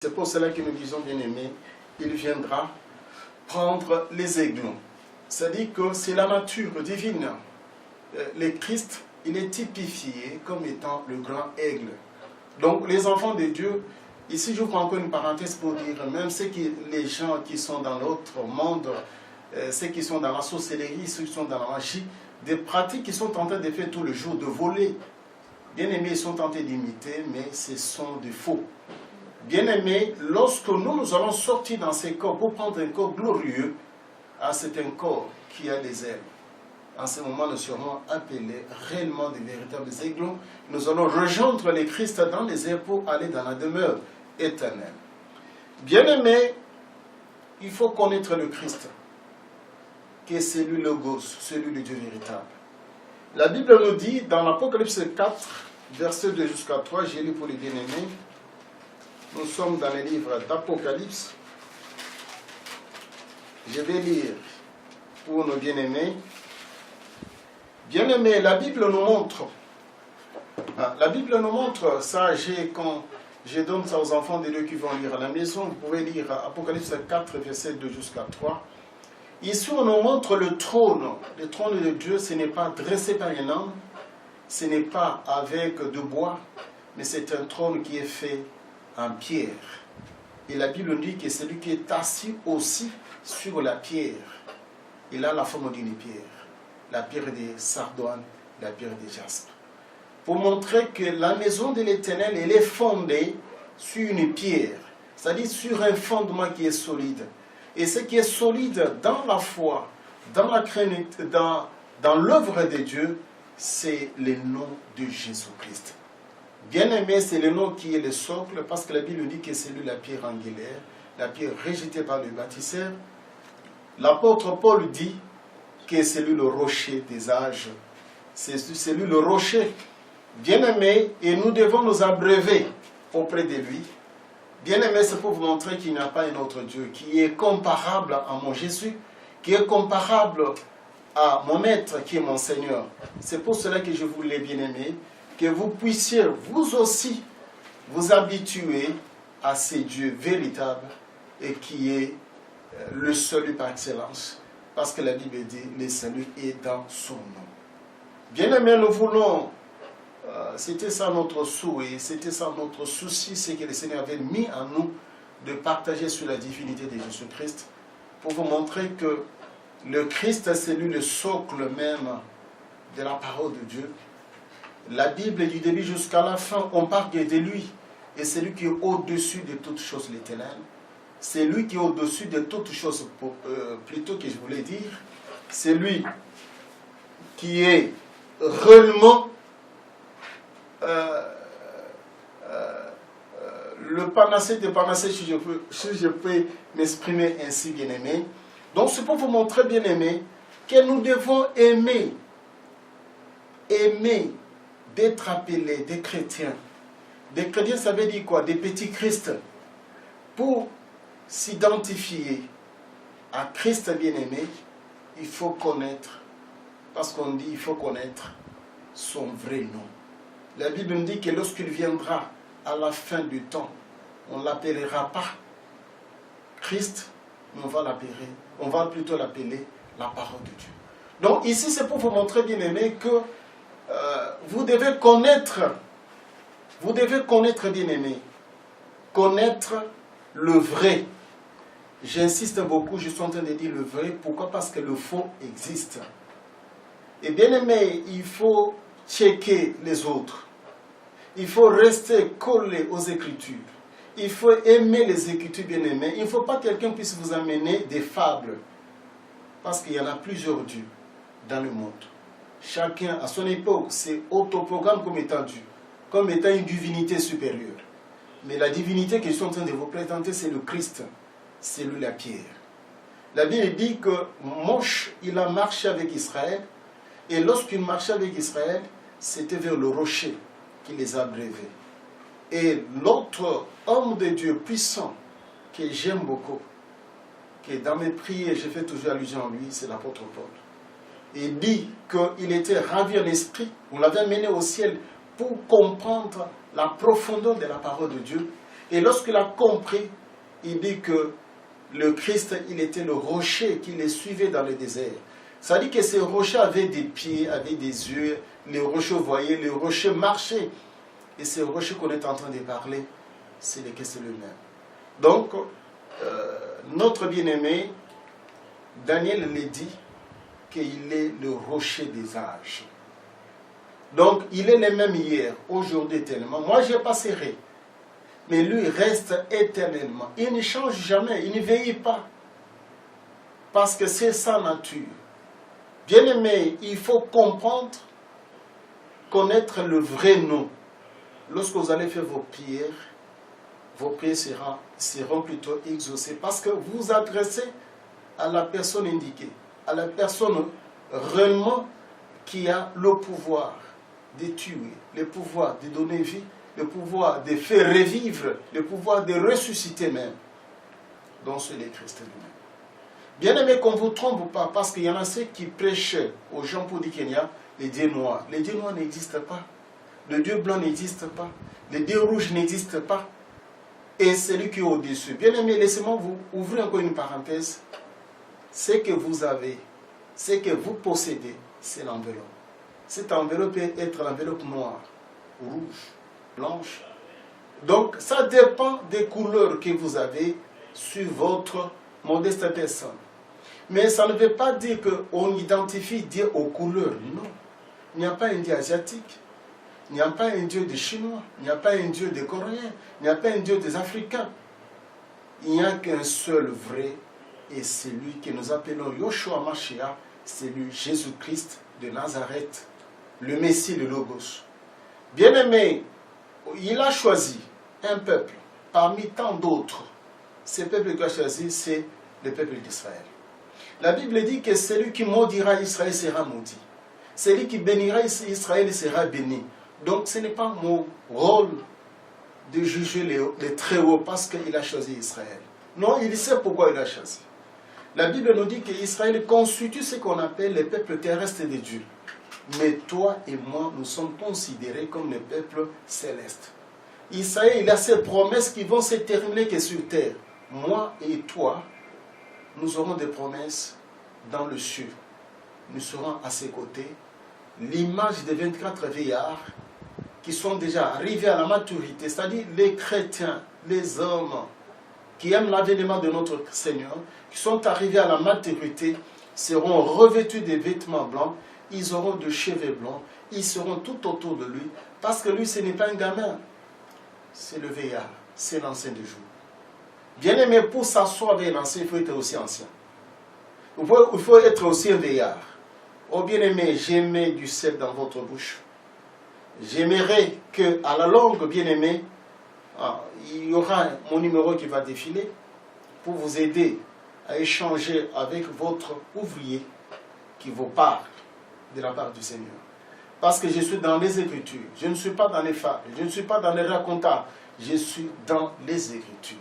C'est pour cela que nous disons, bien-aimés, il viendra prendre les aiglons. C'est-à-dire que c'est la nature divine. Le Christ, il est typifié comme étant le grand aigle. Donc les enfants de Dieu, ici je prends encore une parenthèse pour dire, même les gens qui sont dans l'autre monde, ceux qui sont dans la sorcellerie, ceux qui sont dans la magie, des pratiques qu'ils sont en train de faire tout le jour, de voler. Bien-aimés, ils sont tentés d'imiter, mais ce sont des faux. Bien-aimés, lorsque nous allons sortir dans ces corps pour prendre un corps glorieux, c'est un corps qui a des ailes. En ce moment, nous serons appelés réellement des véritables aiglons. Nous allons rejoindre les Christ dans les airs pour aller dans la demeure éternelle. Bien-aimés, il faut connaître le Christ, qui est celui le Logos, celui le Dieu véritable. La Bible nous dit, dans l'Apocalypse 4, verset 2 jusqu'à 3, j'ai lu pour les bien-aimés, nous sommes dans le livre d'Apocalypse. Je vais lire pour nos bien-aimés. Bien-aimés, la Bible nous montre, ça, quand je donne ça aux enfants de Dieu qui vont lire à la maison, vous pouvez lire Apocalypse 4, verset 2 jusqu'à 3. Ici, on nous montre le trône. Le trône de Dieu, ce n'est pas dressé par un homme, ce n'est pas avec de bois, mais c'est un trône qui est fait en pierre. Et la Bible dit que celui qui est assis aussi sur la pierre, il a la forme d'une pierre. La pierre de sardoine, la pierre de jaspe. Pour montrer que la maison de l'Éternel, elle est fondée sur une pierre, c'est-à-dire sur un fondement qui est solide. Et ce qui est solide dans la foi, dans la crainte, dans l'œuvre de Dieu, c'est le nom de Jésus-Christ. Bien-aimé, c'est le nom qui est le socle, parce que la Bible dit que c'est lui la pierre angulaire, la pierre rejetée par le bâtisseur. L'apôtre Paul dit que c'est lui le rocher des âges. C'est lui le rocher. Bien-aimé, et nous devons nous abreuver auprès de lui. Bien-aimé, c'est pour vous montrer qu'il n'y a pas un autre Dieu qui est comparable à mon Jésus, qui est comparable à mon Maître, qui est mon Seigneur. C'est pour cela que je voulais, bien-aimé, que vous puissiez, vous aussi, vous habituer à ce Dieu véritable et qui est le salut par excellence. Parce que la Bible dit, le salut est dans son nom. Bien-aimés, nous voulons, c'était ça notre souhait, c'était ça notre souci, c'est que le Seigneur avait mis en nous de partager sur la divinité de Jésus-Christ pour vous montrer que le Christ, c'est lui le socle même de la parole de Dieu. La Bible, du début jusqu'à la fin, on parle de lui. Et c'est lui qui est au-dessus de toutes choses, l'Éternel. C'est lui qui est au-dessus de toutes choses, plutôt que je voulais dire. C'est lui qui est réellement le panacée des panacées, si je peux m'exprimer ainsi, bien-aimé. Donc c'est pour vous montrer, bien-aimé, que nous devons aimer d'être appelés des chrétiens. Des chrétiens, ça veut dire quoi? Des petits Christ. Pour s'identifier à Christ bien-aimé, il faut connaître, parce qu'on dit il faut connaître son vrai nom. La Bible nous dit que lorsqu'il viendra à la fin du temps, on ne l'appellera pas Christ, mais on va plutôt l'appeler la parole de Dieu. Donc ici, c'est pour vous montrer, bien-aimé, que vous devez connaître, bien-aimé, connaître le vrai. J'insiste beaucoup, je suis en train de dire le vrai. Pourquoi? Parce que le faux existe. Et bien-aimé, il faut checker les autres. Il faut rester collé aux Écritures. Il faut aimer les Écritures, bien-aimé. Il ne faut pas que quelqu'un puisse vous amener des fables. Parce qu'il y en a plusieurs dieux dans le monde. Chacun, à son époque, s'est autoprogramme comme étant Dieu, comme étant une divinité supérieure. Mais la divinité que je suis en train de vous présenter, c'est le Christ. C'est lui la pierre. La Bible dit que Moïse, il a marché avec Israël, et lorsqu'il marchait avec Israël, c'était vers le rocher qu'il les a abreuvés. Et l'autre homme de Dieu puissant, que j'aime beaucoup, que dans mes prières, je fais toujours allusion à lui, c'est l'apôtre Paul. Il dit qu'il était ravi en esprit, on l'avait mené au ciel pour comprendre la profondeur de la parole de Dieu. Et lorsqu'il a compris, il dit que le Christ, il était le rocher qui les suivait dans le désert. Ça dit que ces rochers avaient des pieds, avaient des yeux, les rochers voyaient, les rochers marchaient. Et ces rochers qu'on est en train de parler, c'est le Christ lui-même. Donc, notre bien-aimé, Daniel le dit qu'il est le rocher des âges. Donc, il est le même hier, aujourd'hui, éternellement. Moi, je passerai. Mais lui reste éternellement. Il ne change jamais, il ne vieillit pas. Parce que c'est sa nature. Bien-aimé, il faut comprendre, connaître le vrai nom. Lorsque vous allez faire vos prières seront plutôt exaucées. Parce que vous vous adressez à la personne indiquée, à la personne réellement qui a le pouvoir de tuer, le pouvoir de donner vie, le pouvoir de faire revivre, le pouvoir de ressusciter même. Donc c'est le Christ lui-même. Bien-aimé, qu'on ne vous trompe pas, parce qu'il y en a ceux qui prêchent aux gens pour dire qu'il y a les dieux noirs. Les dieux noirs n'existent pas. Le Dieu blanc n'existe pas. Le Dieu rouge n'existe pas. Et celui qui est au-dessus. Bien-aimé, laissez-moi vous ouvrir encore une parenthèse. Ce que vous avez, ce que vous possédez, c'est l'enveloppe. Cette enveloppe peut être l'enveloppe noire, rouge, blanche. Donc, ça dépend des couleurs que vous avez sur votre modeste personne. Mais ça ne veut pas dire qu'on identifie Dieu aux couleurs. Non. Il n'y a pas un Dieu asiatique. Il n'y a pas un Dieu des Chinois. Il n'y a pas un Dieu des Coréens. Il n'y a pas un Dieu des Africains. Il n'y a qu'un seul vrai. Et c'est lui que nous appelons Yoshua Mashiach. C'est lui, Jésus-Christ de Nazareth. Le Messie, le Logos. Bien-aimé, il a choisi un peuple parmi tant d'autres. Ce peuple qu'il a choisi, c'est le peuple d'Israël. La Bible dit que celui qui maudira Israël sera maudit. Celui qui bénira Israël sera béni. Donc ce n'est pas mon rôle de juger les très hauts parce qu'il a choisi Israël. Non, il sait pourquoi il a choisi. La Bible nous dit qu'Israël constitue ce qu'on appelle les peuples terrestres de Dieu. Mais toi et moi, nous sommes considérés comme les peuples célestes. Israël, il a ses promesses qui vont se terminer que sur terre. Moi et toi, nous aurons des promesses dans le ciel. Nous serons à ses côtés. L'image des 24 vieillards qui sont déjà arrivés à la maturité, c'est-à-dire les chrétiens, les hommes qui aiment l'avènement de notre Seigneur, qui sont arrivés à la maturité, seront revêtus des vêtements blancs, ils auront des cheveux blancs, ils seront tout autour de lui, parce que lui, ce n'est pas un gamin, c'est le vieillard, c'est l'ancien du jour. Bien-aimé, pour s'asseoir avec l'ancien, il faut être aussi ancien. Il faut être aussi un vieillard. Oh bien-aimé, j'aimais du sel dans votre bouche. J'aimerais qu'à la longue, bien-aimé, il y aura mon numéro qui va défiler pour vous aider à échanger avec votre ouvrier qui vous parle de la part du Seigneur. Parce que je suis dans les Écritures. Je ne suis pas dans les fables. Je ne suis pas dans les racontables. Je suis dans les Écritures.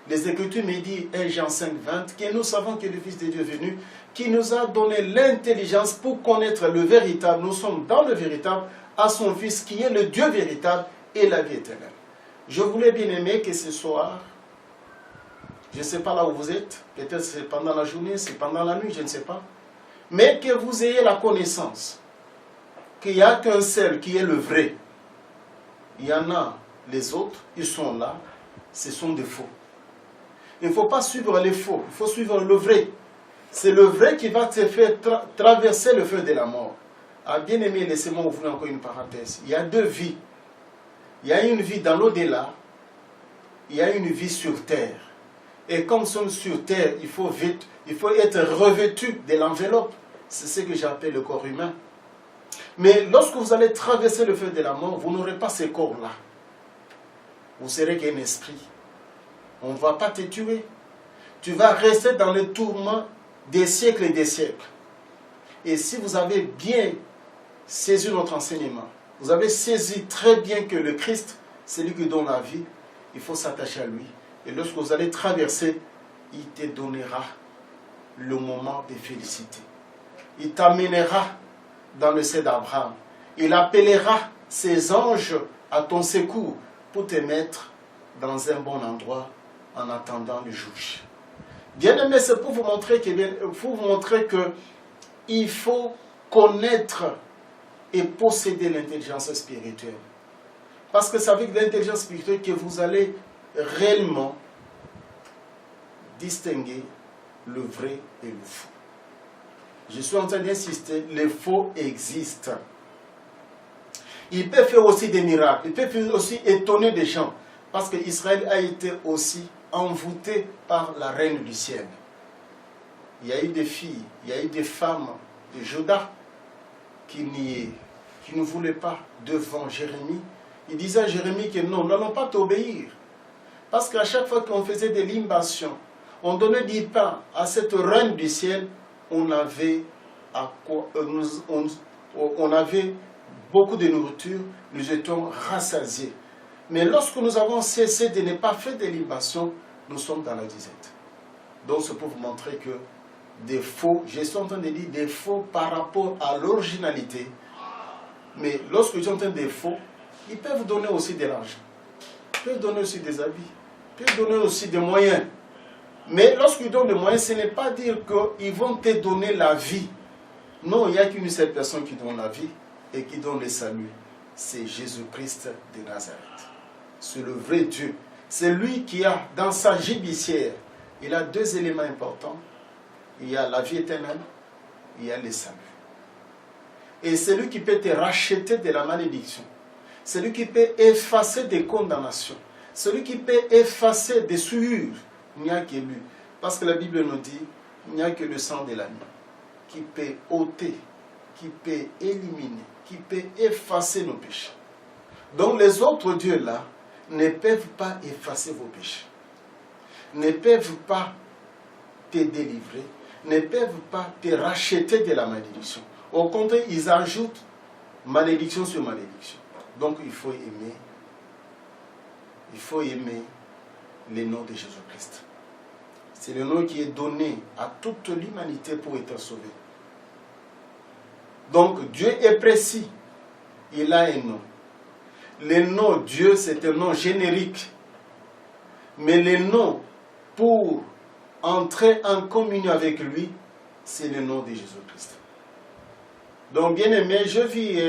Les Écritures me disent, 1 Jean 5, 20, que nous savons que le Fils de Dieu est venu, qui nous a donné l'intelligence pour connaître le véritable. Nous sommes dans le véritable, à son Fils qui est le Dieu véritable et la vie éternelle. Je voulais bien aimer que ce soir, je ne sais pas là où vous êtes, peut-être c'est pendant la journée, c'est pendant la nuit, je ne sais pas, mais que vous ayez la connaissance qu'il n'y a qu'un seul qui est le vrai. Il y en a les autres, ils sont là, ce sont des faux. Il ne faut pas suivre les faux, il faut suivre le vrai. C'est le vrai qui va te faire traverser le feu de la mort. Ah, bien aimé, laissez-moi ouvrir encore une parenthèse. Il y a deux vies. Il y a une vie dans l'au-delà, il y a une vie sur terre. Et comme nous sommes sur terre, il faut être revêtu de l'enveloppe. C'est ce que j'appelle le corps humain. Mais lorsque vous allez traverser le feu de la mort, vous n'aurez pas ce corps-là. Vous serez qu'un esprit. On ne va pas te tuer. Tu vas rester dans le tourment des siècles et des siècles. Et si vous avez bien saisi notre enseignement, vous avez saisi très bien que le Christ, c'est lui qui donne la vie, il faut s'attacher à lui. Et lorsque vous allez traverser, il te donnera le moment de félicité. Il t'amènera dans le sein d'Abraham. Il appellera ses anges à ton secours pour te mettre dans un bon endroit en attendant le jour J. Bien-aimés, c'est pour vous montrer que il faut connaître et posséder l'intelligence spirituelle. Parce que c'est avec l'intelligence spirituelle que vous allez réellement distinguer le vrai et le faux. Je suis en train d'insister, le faux existe. Il peut faire aussi des miracles, il peut aussi étonner des gens. Parce qu'Israël a été aussi envoûté par la reine du ciel. Il y a eu des filles, il y a eu des femmes de Juda qui ne voulaient pas devant Jérémie. Il disait à Jérémie que non, nous n'allons pas t'obéir. Parce qu'à chaque fois qu'on faisait des libations, on donnait du pain à cette reine du ciel, on avait beaucoup de nourriture, nous étions rassasiés. Mais lorsque nous avons cessé de ne pas faire des libations, nous sommes dans la disette. Donc c'est pour vous montrer que des faux, je suis en train de dire des faux par rapport à l'originalité. Mais lorsque je suis en train de dire faux, ils peuvent donner aussi de l'argent, ils peuvent donner aussi des habits, ils peuvent donner aussi des moyens. Mais lorsqu'ils donnent des moyens, ce n'est pas dire qu'ils vont te donner la vie. Non, il n'y a qu'une seule personne qui donne la vie et qui donne le salut. C'est Jésus-Christ de Nazareth. C'est le vrai Dieu. C'est lui qui a dans sa gibecière, il a deux éléments importants. Il y a la vie éternelle, il y a le salut. Et c'est lui qui peut te racheter de la malédiction. C'est lui qui peut effacer des condamnations. C'est lui qui peut effacer des souillures. Il n'y a que lui. Parce que la Bible nous dit, il n'y a que le sang de l'agneau qui peut ôter, qui peut éliminer, qui peut effacer nos péchés. Donc les autres dieux-là ne peuvent pas effacer vos péchés. Ne peuvent pas te délivrer, ne peuvent pas te racheter de la malédiction. Au contraire, ils ajoutent malédiction sur malédiction. Donc il faut aimer le nom de Jésus-Christ. C'est le nom qui est donné à toute l'humanité pour être sauvé. Donc Dieu est précis. Il a un nom. Le nom Dieu, c'est un nom générique. Mais le nom pour entrer en communion avec lui, c'est le nom de Jésus-Christ. Donc bien aimé, je vis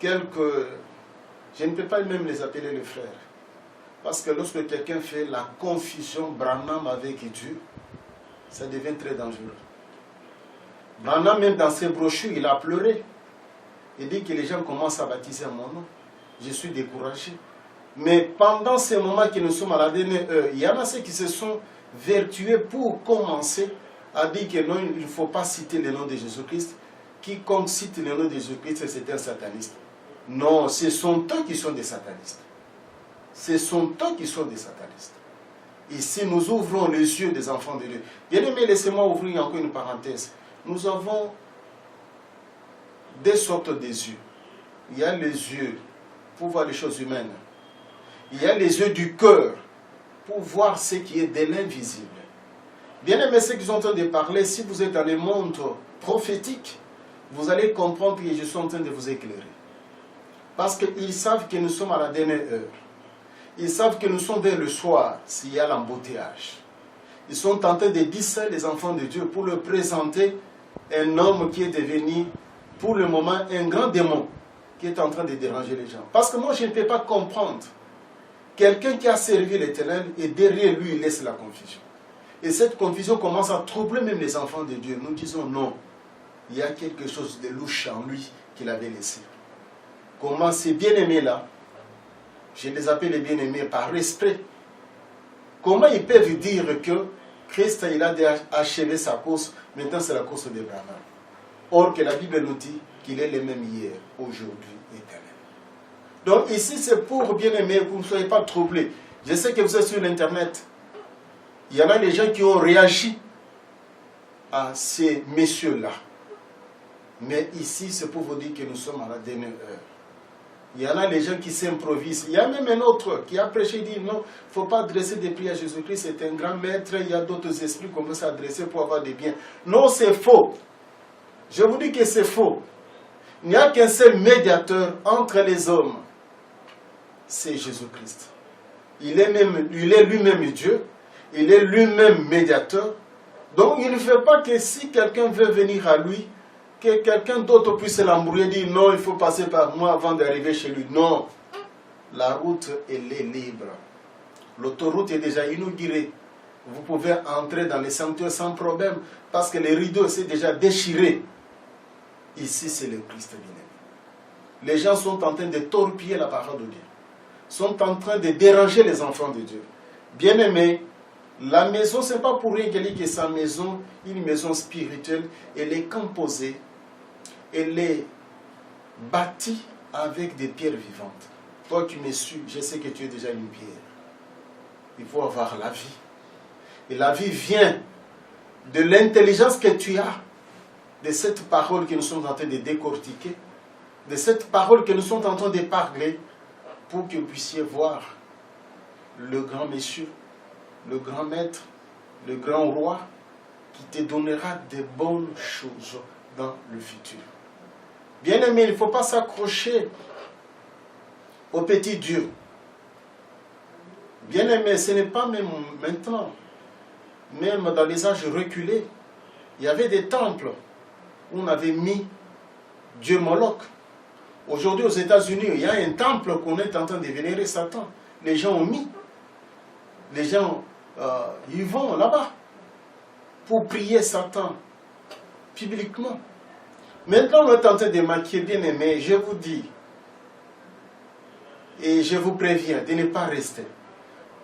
je ne peux pas même les appeler les frères. Parce que lorsque quelqu'un fait la confusion Branham avec Dieu, ça devient très dangereux. Branham, même dans ses brochures, il a pleuré. Il dit que les gens commencent à baptiser à mon nom. Je suis découragé. Mais pendant ces moments que nous sommes à la dernière heure, il y en a ceux qui se sont vertueux pour commencer à dire que non, il ne faut pas citer le nom de Jésus-Christ. Quiconque cite le nom de Jésus-Christ, c'est un sataniste. Non, ce sont eux qui sont des satanistes. Ce sont eux qui sont des satanistes. Et si nous ouvrons les yeux des enfants de Dieu, bien aimé, laissez-moi ouvrir encore une parenthèse. Nous avons deux sortes de yeux. Il y a les yeux pour voir les choses humaines. Il y a les yeux du cœur pour voir ce qui est de l'invisible. Bien aimé, ceux qui sont en train de parler, si vous êtes dans le monde prophétique, vous allez comprendre que je suis en train de vous éclairer. Parce qu'ils savent que nous sommes à la dernière heure. Ils savent que nous sommes vers le soir, s'il y a l'embouteillage. Ils sont en train de distraire les enfants de Dieu pour leur présenter un homme qui est devenu, pour le moment, un grand démon qui est en train de déranger les gens. Parce que moi, je ne peux pas comprendre quelqu'un qui a servi l'Éternel et derrière lui, il laisse la confusion. Et cette confusion commence à troubler même les enfants de Dieu. Nous disons non, il y a quelque chose de louche en lui qu'il avait laissé. Comment ces bien-aimés-là, je les appelle les bien-aimés par respect, comment ils peuvent dire que Christ il a achevé sa course, maintenant c'est la course d'Abraham. Or que la Bible nous dit qu'il est le même hier, aujourd'hui, éternel. Donc ici c'est pour bien-aimés, que vous ne soyez pas troublés. Je sais que vous êtes sur l'internet. Il y en a des gens qui ont réagi à ces messieurs-là. Mais ici c'est pour vous dire que nous sommes à la dernière heure. Il y en a les gens qui s'improvisent. Il y a même un autre qui a prêché et dit non, il ne faut pas adresser des prières à Jésus-Christ, c'est un grand maître, il y a d'autres esprits qu'on peut s'adresser pour avoir des biens. Non, c'est faux. Je vous dis que c'est faux. Il n'y a qu'un seul médiateur entre les hommes. C'est Jésus-Christ. Il est lui-même Dieu. Il est lui-même médiateur. Donc il ne fait pas que si quelqu'un veut venir à lui, que quelqu'un d'autre puisse l'embrouiller et dire non, il faut passer par moi avant d'arriver chez lui. Non. La route, elle est libre. L'autoroute est déjà inaugurée. Vous pouvez entrer dans les sanctuaires sans problème parce que les rideaux sont déjà déchirés. Ici, c'est le Christ bien-aimé. Les gens sont en train de torpiller la parole de Dieu. Sont en train de déranger les enfants de Dieu. Bien-aimé, la maison, ce n'est pas pour rien qu'elle dit que sa maison, une maison spirituelle, elle est composée, elle est bâtie avec des pierres vivantes. Toi qui me suis, je sais que tu es déjà une pierre. Il faut avoir la vie. Et la vie vient de l'intelligence que tu as, de cette parole que nous sommes en train de décortiquer, de cette parole que nous sommes en train de parler, pour que vous puissiez voir le grand monsieur, le grand maître, le grand roi, qui te donnera de bonnes choses dans le futur. Bien-aimé, il ne faut pas s'accrocher au petit Dieu. Bien-aimé, ce n'est pas même maintenant, même dans les âges reculés, il y avait des temples où on avait mis Dieu Moloch. Aujourd'hui, aux États-Unis, il y a un temple qu'on est en train de vénérer Satan. Les gens ont mis. Les gens, ils vont là-bas pour prier Satan publiquement. Maintenant, on est en train de maquiller, bien-aimé, je vous dis, et je vous préviens de ne pas rester.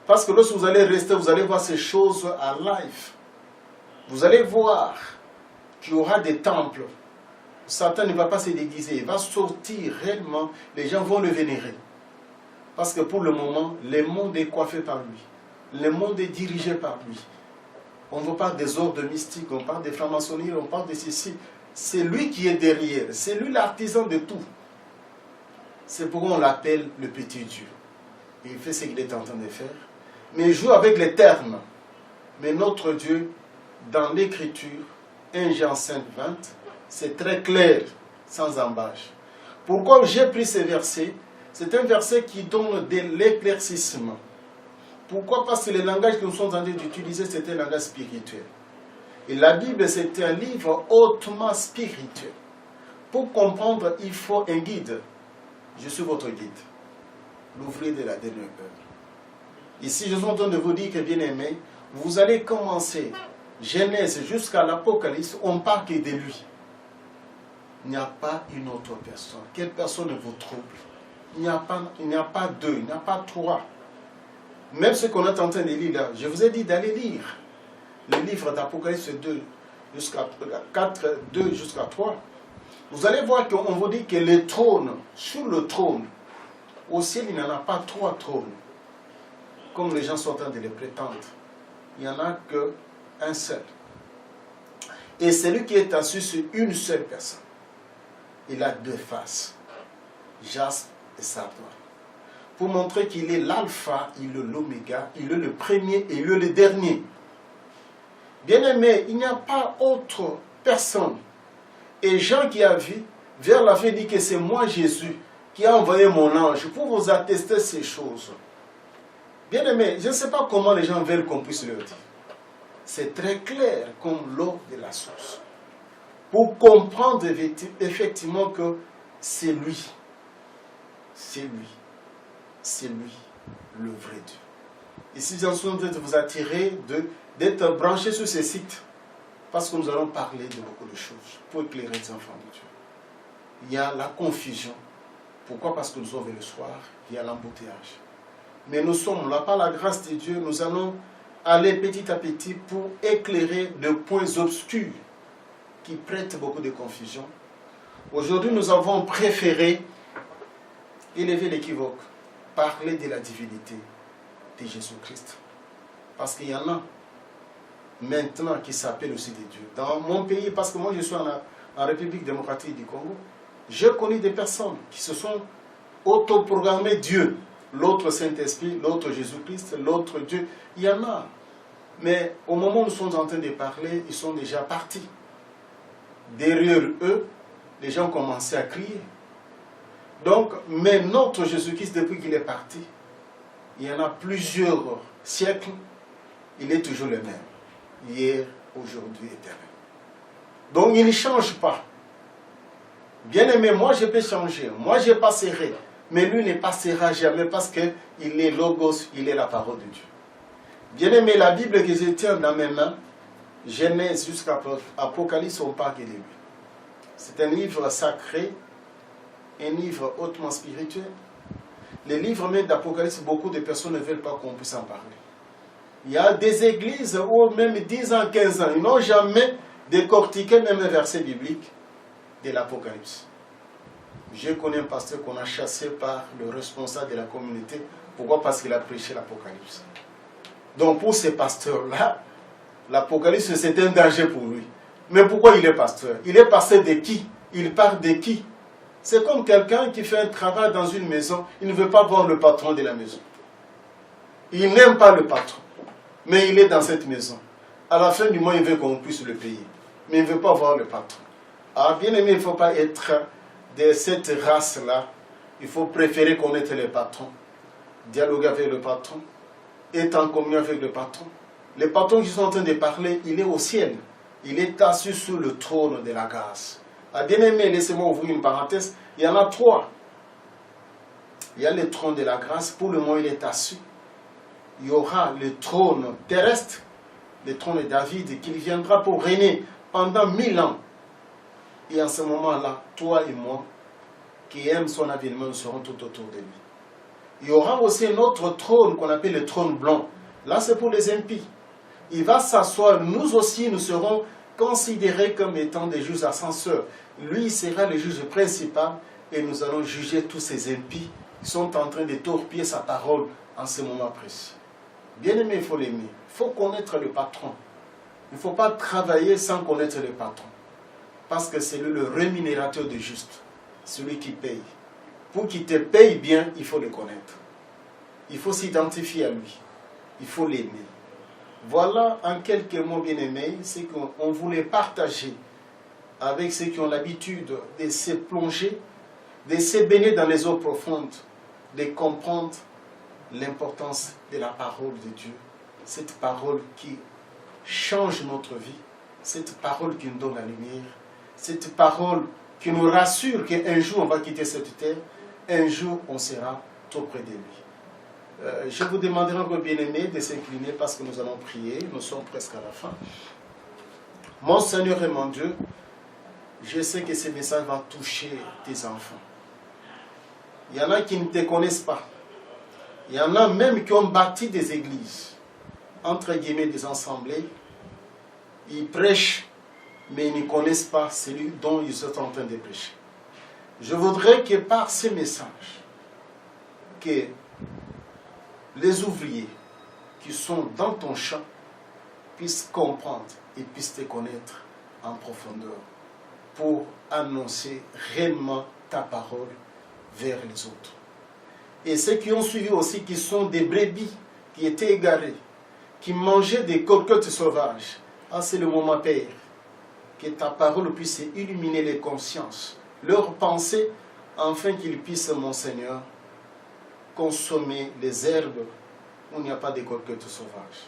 Parce que lorsque vous allez rester, vous allez voir ces choses à live. Vous allez voir qu'il y aura des temples. Satan ne va pas se déguiser, il va sortir réellement, les gens vont le vénérer. Parce que pour le moment, le monde est coiffé par lui. Le monde est dirigé par lui. On vous parle des ordres mystiques, on parle des francs-maçonneries, on parle de ceci. C'est lui qui est derrière, c'est lui l'artisan de tout. C'est pourquoi on l'appelle le petit Dieu. Il fait ce qu'il est en train de faire. Mais il joue avec les termes. Mais notre Dieu, dans l'Écriture, 1 Jean 5, 20, c'est très clair, sans embâche. Pourquoi j'ai pris ce verset? C'est un verset qui donne de l'éclaircissement. Pourquoi? Parce que le langage que nous sommes en train d'utiliser, c'était un langage spirituel. Et la Bible, c'est un livre hautement spirituel. Pour comprendre, il faut un guide. Je suis votre guide. L'ouvrier de la dernière heure. Ici, je suis en train de vous dire que, bien aimé, vous allez commencer Genèse jusqu'à l'Apocalypse, on parle que de lui. Il n'y a pas une autre personne. Quelle personne ne vous trouble? Il n'y a pas deux, il n'y a pas trois. Même ce qu'on est en train de lire là, je vous ai dit d'aller lire le livre d'Apocalypse 2 jusqu'à 4, 2 jusqu'à 3. Vous allez voir qu'on vous dit que le trône, sur le trône, au ciel, il n'y en a pas trois trônes, comme les gens sont en train de le prétendre. Il n'y en a qu'un seul. Et celui qui est assis sur une seule personne, il a deux faces, jaspe et sardoine, pour montrer qu'il est l'alpha, il est l'oméga, il est le premier et il est le dernier. Bien-aimé, il n'y a pas autre personne. Et Jean qui a vu, vers la fin dit que c'est moi Jésus qui a envoyé mon ange pour vous attester ces choses. Bien-aimé, je ne sais pas comment les gens veulent qu'on puisse le dire. C'est très clair comme l'eau de la source. Pour comprendre effectivement que c'est lui. C'est lui. C'est lui, le vrai Dieu. Ici, j'ai besoin de vous attirer, d'être branché sur ces sites. Parce que nous allons parler de beaucoup de choses pour éclairer les enfants de Dieu. Il y a la confusion. Pourquoi? Parce que nous sommes le soir, il y a l'embouteillage. Mais nous sommes là, par la grâce de Dieu, nous allons aller petit à petit pour éclairer de points obscurs qui prêtent beaucoup de confusion. Aujourd'hui, nous avons préféré élever l'équivoque, parler de la divinité de Jésus-Christ. Parce qu'il y en a maintenant qui s'appellent aussi des dieux. Dans mon pays, parce que moi je suis en République démocratique du Congo, je connais des personnes qui se sont autoprogrammées Dieu. L'autre Saint-Esprit, l'autre Jésus-Christ, l'autre Dieu. Il y en a. Mais au moment où nous sommes en train de parler, ils sont déjà partis. Derrière eux, les gens commençaient à crier. Donc, mais notre Jésus-Christ, depuis qu'il est parti, il y en a plusieurs siècles, il est toujours le même. Hier, aujourd'hui, éternel. Donc il ne change pas. Bien-aimé, moi je peux changer, moi je passerai, mais lui ne passera jamais parce qu'il est Logos, il est la parole de Dieu. Bien-aimé, la Bible que je tiens dans mes mains, Genèse jusqu'à Apocalypse, on parle de lui. C'est un livre sacré, un livre hautement spirituel. Les livres même d'Apocalypse, beaucoup de personnes ne veulent pas qu'on puisse en parler. Il y a des églises où même 10 ans, 15 ans, ils n'ont jamais décortiqué même un verset biblique de l'Apocalypse. Je connais un pasteur qu'on a chassé par le responsable de la communauté. Pourquoi? Parce qu'il a prêché l'Apocalypse. Donc pour ces pasteurs-là, l'Apocalypse c'est un danger pour lui. Mais pourquoi il est pasteur? Il est pasteur de qui? Il parle de qui? C'est comme quelqu'un qui fait un travail dans une maison, il ne veut pas voir le patron de la maison. Il n'aime pas le patron, mais il est dans cette maison. À la fin du mois, il veut qu'on puisse le payer, mais il ne veut pas voir le patron. Alors bien aimé, il ne faut pas être de cette race-là. Il faut préférer connaître le patron, dialoguer avec le patron, être en communion avec le patron. Le patron qui sont en train de parler, il est au ciel. Il est assis sur le trône de la grâce. Ah, bien aimé, laissez-moi ouvrir une parenthèse. Il y en a 3. Il y a le trône de la grâce. Pour le moment, il est assis. Il y aura le trône terrestre, le trône de David, qui viendra pour régner pendant 1000 ans. Et en ce moment-là, toi et moi, qui aiment son avènement, nous serons tout autour de lui. Il y aura aussi un autre trône qu'on appelle le trône blanc. Là, c'est pour les impies. Il va s'asseoir. Nous aussi, nous serons considérés comme étant des juges ascenseurs. Lui sera le juge principal et nous allons juger tous ces impies qui sont en train de torpiller sa parole en ce moment précis. Bien aimé, il faut l'aimer. Il faut connaître le patron. Il ne faut pas travailler sans connaître le patron. Parce que c'est lui le rémunérateur du juste. Celui qui paye. Pour qu'il te paye bien, il faut le connaître. Il faut s'identifier à lui. Il faut l'aimer. Voilà en quelques mots, bien aimés, ce qu'on voulait partager avec ceux qui ont l'habitude de se plonger, de se baigner dans les eaux profondes, de comprendre l'importance de la parole de Dieu. Cette parole qui change notre vie, cette parole qui nous donne la lumière, cette parole qui nous rassure qu'un jour on va quitter cette terre, un jour on sera tout près de lui. Je vous demanderai encore, bien-aimés, de s'incliner parce que nous allons prier, nous sommes presque à la fin. Mon Seigneur et mon Dieu, je sais que ce message va toucher tes enfants. Il y en a qui ne te connaissent pas. Il y en a même qui ont bâti des églises, entre guillemets des assemblées. Ils prêchent, mais ils ne connaissent pas celui dont ils sont en train de prêcher. Je voudrais que par ces messages, que les ouvriers qui sont dans ton champ puissent comprendre et puissent te connaître en profondeur pour annoncer réellement ta parole vers les autres. Et ceux qui ont suivi aussi, qui sont des brebis, qui étaient égarés, qui mangeaient des cocottes sauvages, ah, c'est le moment, Père, que ta parole puisse illuminer les consciences, leurs pensées, afin qu'ils puissent, mon Seigneur, consommer les herbes où il n'y a pas de cocottes sauvages.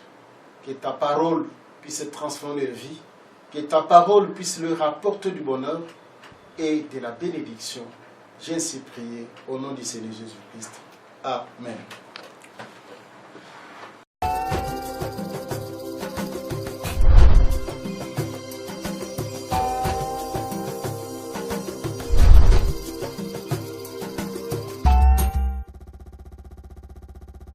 Que ta parole puisse transformer leur vie, que ta parole puisse leur apporter du bonheur et de la bénédiction. J'ai ainsi prié au nom du Seigneur Jésus-Christ. Amen.